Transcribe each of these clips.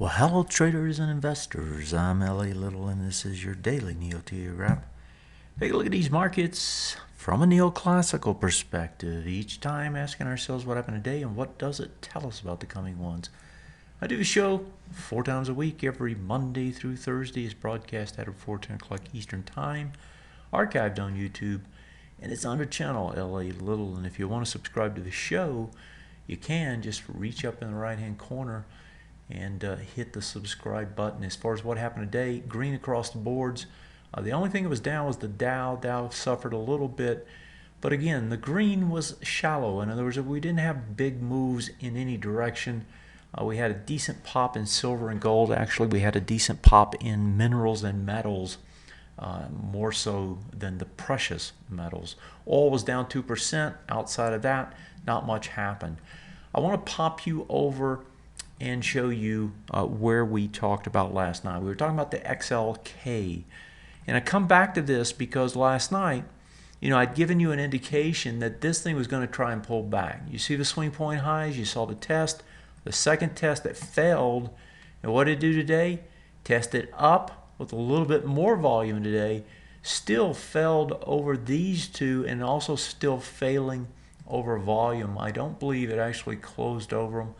Well, hello traders and investors. I'm L.A. Little and this is your daily NeoTA wrap. Take a look at these markets from a neoclassical perspective, each time asking ourselves what happened today and what does it tell us about the coming ones. I do a show 4 times a week, every Monday through Thursday. It's broadcast at 10 o'clock Eastern Time, archived on YouTube, and it's on the channel L.A. Little. And if you want to subscribe to the show, you can just reach up in the right-hand corner and hit the subscribe button. As far as what happened today, green across the boards. The only thing that was down was the Dow. Dow suffered a little bit, but again, the green was shallow. In other words, we didn't have big moves in any direction. We had a decent pop in silver and gold. Actually, we had a decent pop in minerals and metals, more so than the precious metals. Oil was down 2%. Outside of that, not much happened. I want to pop you over and show you where we talked about last night. We were talking about the XLK. And I come back to this because last night, I'd given you an indication that this thing was going to try and pull back. You see the swing point highs, you saw the test, the second test that failed. And what did it do today? Tested up with a little bit more volume today, still failed over these two and also still failing over volume. I don't believe it actually closed over them.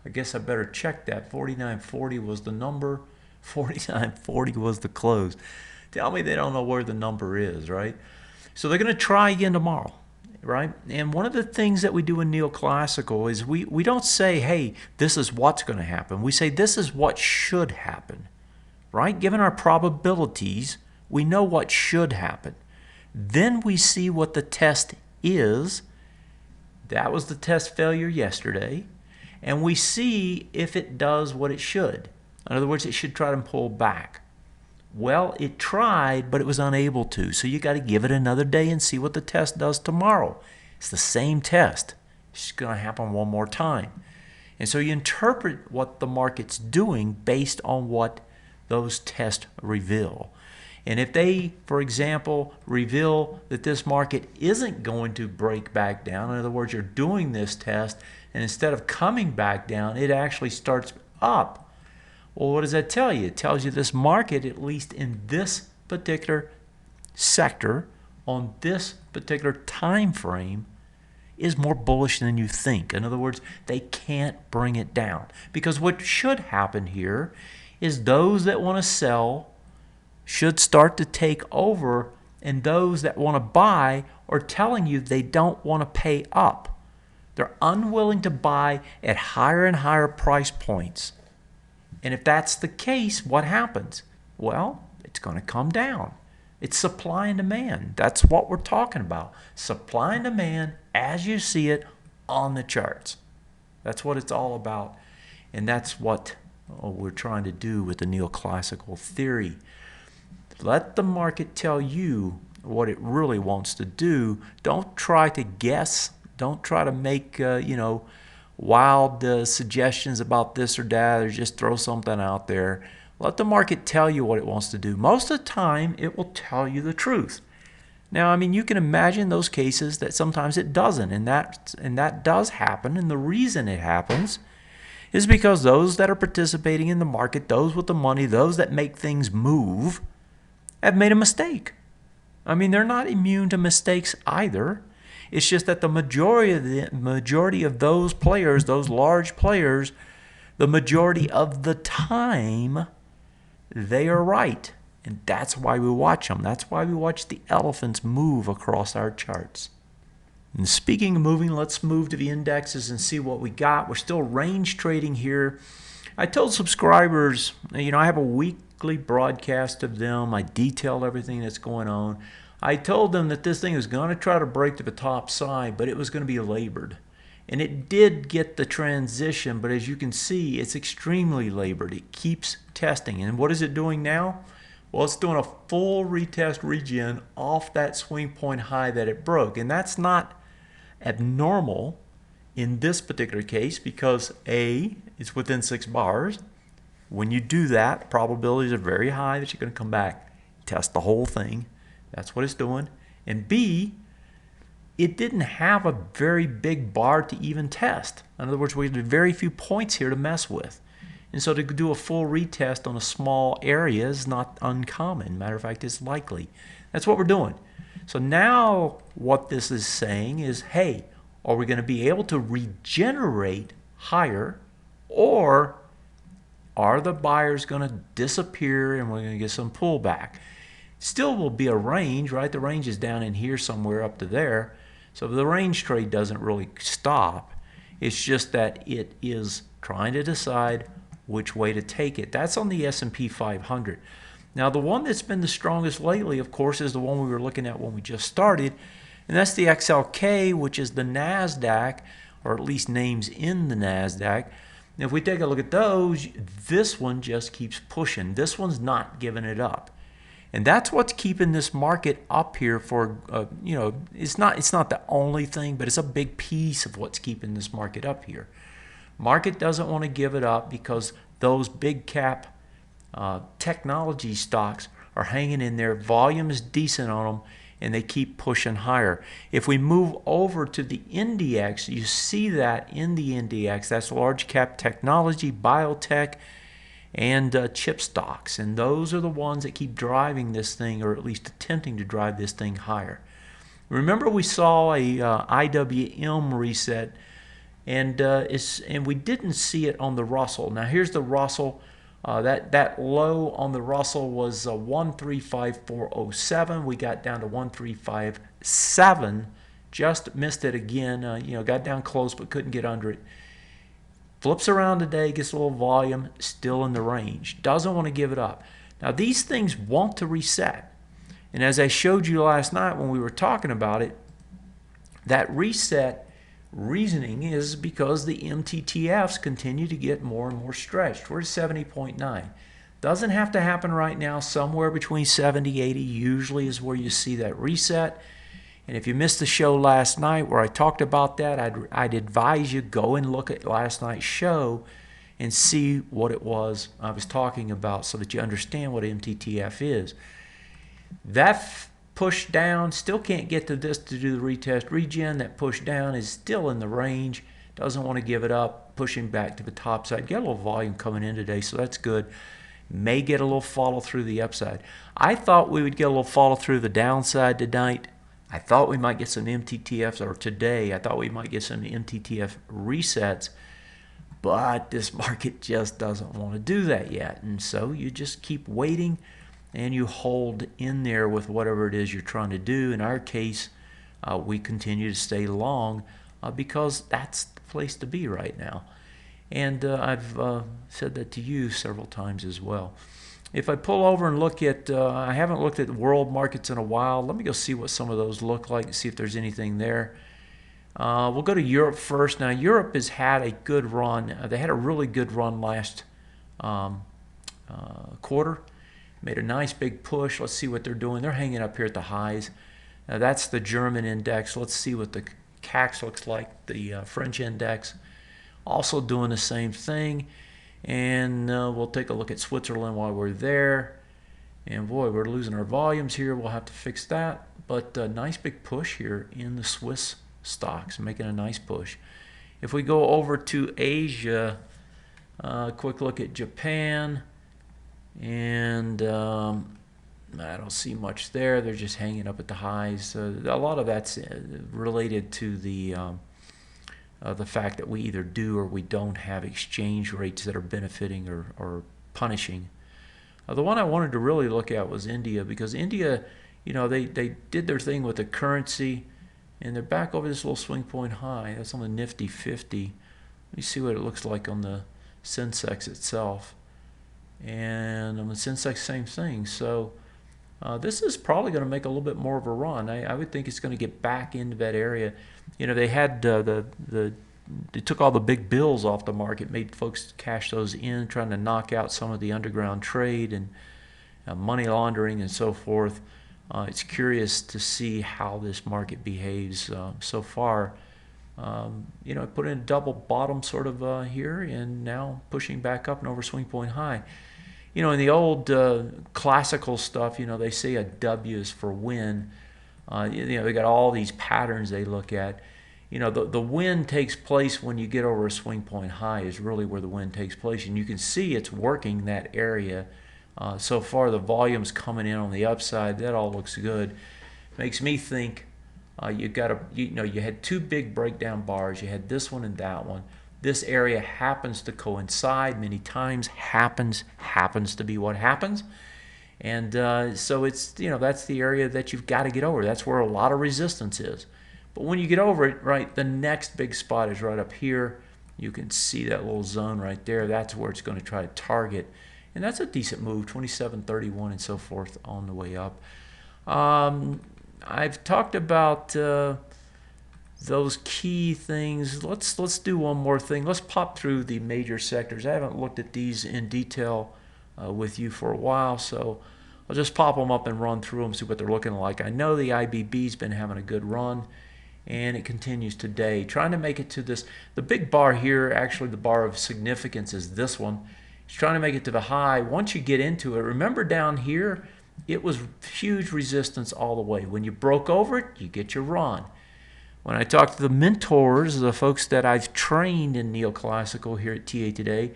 I guess I better check that. 49.40 was the number. 49.40 was the close. Tell me they don't know where the number is, right? So they're going to try again tomorrow, right? And one of the things that we do in Neoclassical is we don't say, hey, this is what's going to happen. We say this is what should happen, right? Given our probabilities, we know what should happen. Then we see what the test is. That was the test failure yesterday. And we see if it does what it should. In other words, it should try to pull back. Well, it tried, but it was unable to. So you got to give it another day and see what the test does tomorrow. It's the same test. It's just going to happen one more time. And so you interpret what the market's doing based on what those tests reveal. And if they, for example, reveal that this market isn't going to break back down, in other words, you're doing this test, and instead of coming back down, it actually starts up. Well, what does that tell you? It tells you this market, at least in this particular sector, on this particular time frame, is more bullish than you think. In other words, they can't bring it down. Because what should happen here is those that want to sell should start to take over, and those that want to buy are telling you they don't want to pay up. They're unwilling to buy at higher and higher price points. And if that's the case, what happens? Well, it's going to come down. It's supply and demand. That's what we're talking about. Supply and demand as you see it on the charts. That's what it's all about. And that's what we're trying to do with the neoclassical theory. Let the market tell you what it really wants to do. Don't try to guess. Don't try to make, wild suggestions about this or that, or just throw something out there. Let the market tell you what it wants to do. Most of the time, it will tell you the truth. Now, you can imagine those cases that sometimes it doesn't, and that does happen. And the reason it happens is because those that are participating in the market, those with the money, those that make things move, have made a mistake. They're not immune to mistakes either. It's just that the majority of those players, those large players, the majority of the time, they are right. And that's why we watch them. That's why we watch the elephants move across our charts. And speaking of moving, let's move to the indexes and see what we got. We're still range trading here. I told subscribers, I have a weekly broadcast of them. I detail everything that's going on. I told them that this thing was going to try to break to the top side, but it was going to be labored. And it did get the transition, but as you can see, it's extremely labored. It keeps testing. And what is it doing now? Well, it's doing a full retest regen off that swing point high that it broke. And that's not abnormal in this particular case because A, it's within 6 bars. When you do that, probabilities are very high that you're going to come back, test the whole thing. That's what it's doing. And B, it didn't have a very big bar to even test. In other words, we had very few points here to mess with. And so to do a full retest on a small area is not uncommon. Matter of fact, it's likely. That's what we're doing. So now what this is saying is, hey, are we going to be able to regenerate higher, or are the buyers going to disappear and we're going to get some pullback? Still will be a range, right? The range is down in here somewhere up to there. So the range trade doesn't really stop. It's just that it is trying to decide which way to take it. That's on the S&P 500. Now, the one that's been the strongest lately, of course, is the one we were looking at when we just started, and that's the XLK, which is the NASDAQ, or at least names in the NASDAQ. And if we take a look at those, this one just keeps pushing. This one's not giving it up. And that's what's keeping this market up here for, it's not the only thing, but it's a big piece of what's keeping this market up here. Market doesn't want to give it up because those big cap technology stocks are hanging in there. Volume is decent on them, and they keep pushing higher. If we move over to the index, you see that in the index, that's large cap technology, biotech, and chip stocks. And those are the ones that keep driving this thing, or at least attempting to drive this thing higher. Remember, we saw a IWM reset, and we didn't see it on the Russell. Now here's the Russell. That low on the Russell was 135,407. We got down to 135,7. Just missed it again. Got down close but couldn't get under it. Flips around today, gets a little volume, still in the range. Doesn't want to give it up. Now these things want to reset. And as I showed you last night when we were talking about it, that reset reasoning is because the MTTFs continue to get more and more stretched. We're at 70.9. Doesn't have to happen right now. Somewhere between 70, 80 usually is where you see that reset. And if you missed the show last night where I talked about that, I'd advise you go and look at last night's show and see what it was I was talking about so that you understand what MTTF is. That push down, still can't get to this to do the retest regen. That push down is still in the range, doesn't want to give it up, pushing back to the top side. Get a little volume coming in today, so that's good. May get a little follow through the upside. I thought we would get a little follow through the downside tonight. I thought we might get some MTTFs, or today I thought we might get some MTTF resets, but this market just doesn't want to do that yet. And so you just keep waiting and you hold in there with whatever it is you're trying to do. In our case, we continue to stay long because that's the place to be right now. And I've said that to you several times as well. If I pull over and look at, I haven't looked at world markets in a while. Let me go see what some of those look like and see if there's anything there. We'll go to Europe first. Now, Europe has had a good run. They had a really good run last quarter. Made a nice big push. Let's see what they're doing. They're hanging up here at the highs. Now, that's the German index. Let's see what the CAC looks like, the French index. Also doing the same thing. And we'll take a look at Switzerland while we're there. And boy, we're losing our volumes here. We'll have to fix that. But a nice big push here in the Swiss stocks, making a nice push. If we go over to Asia, quick look at Japan. And I don't see much there. They're just hanging up at the highs. A lot of that's related to the fact that we either do or we don't have exchange rates that are benefiting or punishing. The one I wanted to really look at was India, because India, they did their thing with the currency, and they're back over this little swing point high. That's on the Nifty 50. Let me see what it looks like on the Sensex itself. And on the Sensex, same thing. So this is probably going to make a little bit more of a run. I would think it's going to get back into that area. They had they took all the big bills off the market, made folks cash those in, trying to knock out some of the underground trade and money laundering and so forth. It's curious to see how this market behaves so far. Put in a double bottom sort of here, and now pushing back up and over swing point high. In the old classical stuff, they say a W is for win. They got all these patterns they look at. the win takes place when you get over a swing point high is really where the win takes place. And you can see it's working that area. So far the volume's coming in on the upside. That all looks good. Makes me think you had two big breakdown bars. You had this one and that one. This area happens to coincide many times. Happens to be what happens. And so it's, that's the area that you've got to get over. That's where a lot of resistance is. But when you get over it, right, the next big spot is right up here. You can see that little zone right there. That's where it's going to try to target. And that's a decent move, 27.31 and so forth on the way up. I've talked about those key things. Let's do one more thing. Let's pop through the major sectors. I haven't looked at these in detail with you for a while, so I'll just pop them up and run through them, see what they're looking like. I know the IBB's been having a good run, and it continues today. Trying to make it to this, the big bar here, actually the bar of significance is this one. It's trying to make it to the high. Once you get into it, remember down here, it was huge resistance all the way. When you broke over it, you get your run. When I talk to the mentors, the folks that I've trained in Neoclassical here at TA Today,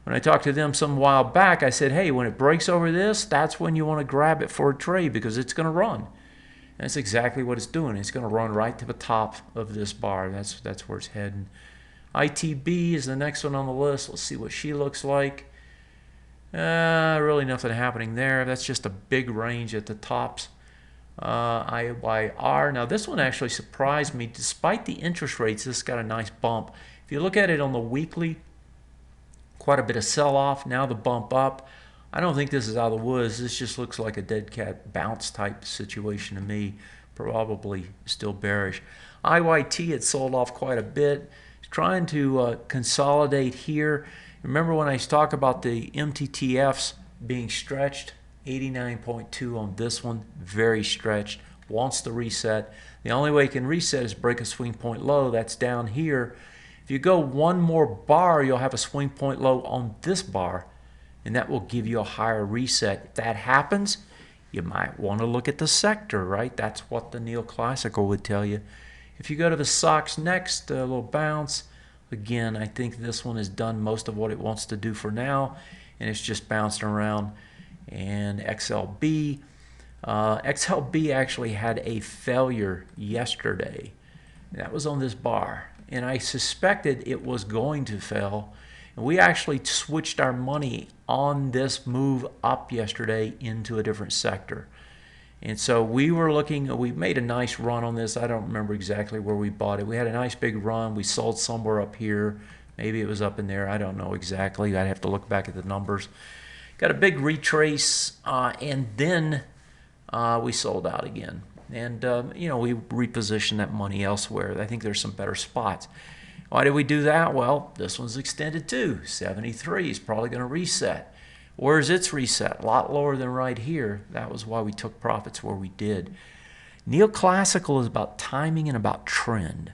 when I talked to them some while back, I said, hey, when it breaks over this, that's when you want to grab it for a trade because it's going to run. And that's exactly what it's doing. It's going to run right to the top of this bar. That's where it's heading. ITB is the next one on the list. Let's see what she looks like. Really nothing happening there. That's just a big range at the tops. IYR. Now this one actually surprised me. Despite the interest rates, this got a nice bump. If you look at it on the weekly, quite a bit of sell-off. Now the bump up. I don't think this is out of the woods. This just looks like a dead cat bounce type situation to me. Probably still bearish. IYT, it sold off quite a bit. It's trying to consolidate here. Remember when I talk about the MTTFs being stretched? 89.2 on this one, very stretched, wants to reset. The only way it can reset is break a swing point low. That's down here. If you go one more bar, you'll have a swing point low on this bar, and that will give you a higher reset. If that happens, you might want to look at the sector, right? That's what the Neoclassical would tell you. If you go to the SOX next, a little bounce. Again, I think this one has done most of what it wants to do for now, and it's just bouncing around. And XLB. XLB actually had a failure yesterday. That was on this bar. And I suspected it was going to fail. And we actually switched our money on this move up yesterday into a different sector. And so we were looking, we made a nice run on this. I don't remember exactly where we bought it. We had a nice big run. We sold somewhere up here. Maybe it was up in there. I don't know exactly. I'd have to look back at the numbers. Got a big retrace, and then we sold out again. And, we repositioned that money elsewhere. I think there's some better spots. Why did we do that? Well, this one's extended too. 73 is probably going to reset. Where's its reset? A lot lower than right here. That was why we took profits where we did. Neoclassical is about timing and about trend.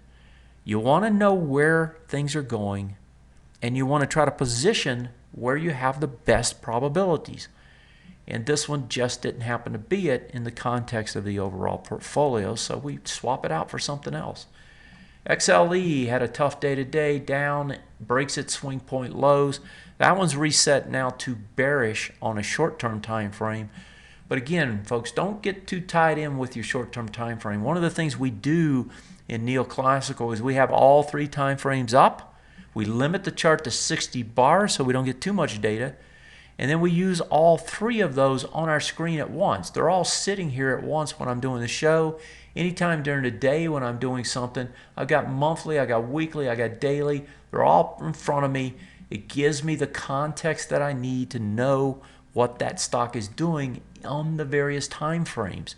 You want to know where things are going, and you want to try to position where you have the best probabilities. And this one just didn't happen to be it in the context of the overall portfolio, so we swap it out for something else. XLE had a tough day today, down, breaks its swing point lows. That one's reset now to bearish on a short-term time frame. But again, folks, don't get too tied in with your short-term time frame. One of the things we do in Neoclassical is we have all three time frames up. We limit the chart to 60 bars so we don't get too much data. And then we use all three of those on our screen at once. They're all sitting here at once when I'm doing the show. Anytime during the day when I'm doing something, I've got monthly, I got weekly, I got daily. They're all in front of me. It gives me the context that I need to know what that stock is doing on the various time frames.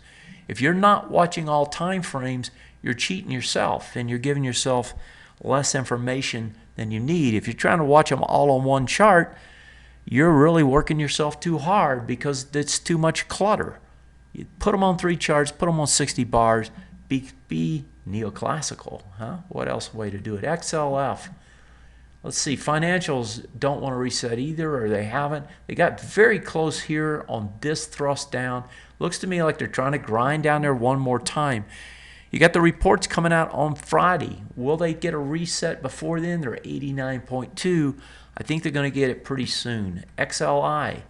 If you're not watching all time frames, you're cheating yourself and you're giving yourself less information than you need. If you're trying to watch them all on one chart, you're really working yourself too hard because it's too much clutter. You put them on three charts, put them on 60 bars, be Neoclassical. What else way to do it? XLF. Let's see, financials don't want to reset either, or they haven't. They got very close here on this thrust down. Looks to me like they're trying to grind down there one more time. You got the reports coming out on Friday. Will they get a reset before then? They're 89.2. I think they're going to get it pretty soon. XLI.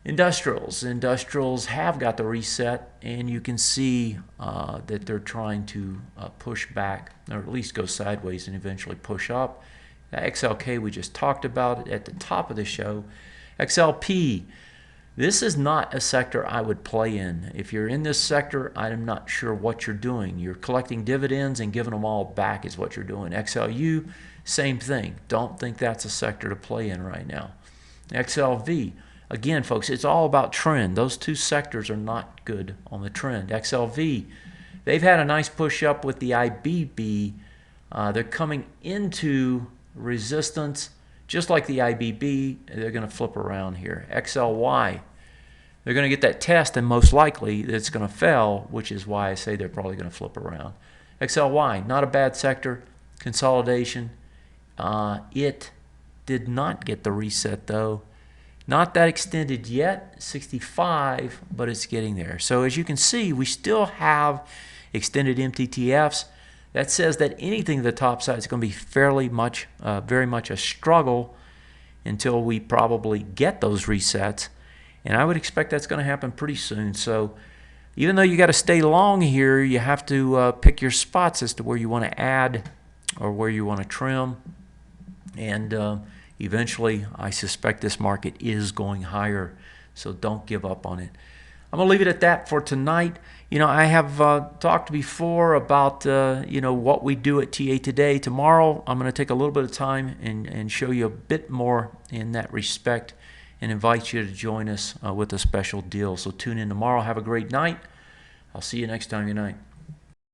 Industrials have got the reset, and you can see that they're trying to push back, or at least go sideways and eventually push up. XLK we just talked about at the top of the show. XLP, this is not a sector I would play in. If you're in this sector, I'm not sure what you're doing. You're collecting dividends and giving them all back is what you're doing. XLU, same thing. Don't think that's a sector to play in right now. XLV, again, folks, it's all about trend. Those two sectors are not good on the trend. XLV, they've had a nice push up with the IBB. They're coming into resistance. Just like the IBB, they're going to flip around here. XLY, they're going to get that test, and most likely it's going to fail, which is why I say they're probably going to flip around. XLY, not a bad sector. Consolidation. It did not get the reset, though. Not that extended yet, 65, but it's getting there. So as you can see, we still have extended MTTFs. That says that anything to the top side is going to be very much a struggle until we probably get those resets. And I would expect that's going to happen pretty soon. So even though you got to stay long here, you have to pick your spots as to where you want to add or where you want to trim. And eventually, I suspect this market is going higher. So don't give up on it. I'm going to leave it at that for tonight. I have talked before about, what we do at TA Today. Tomorrow, I'm going to take a little bit of time and show you a bit more in that respect and invite you to join us with a special deal. So tune in tomorrow. Have a great night. I'll see you next time. Good night.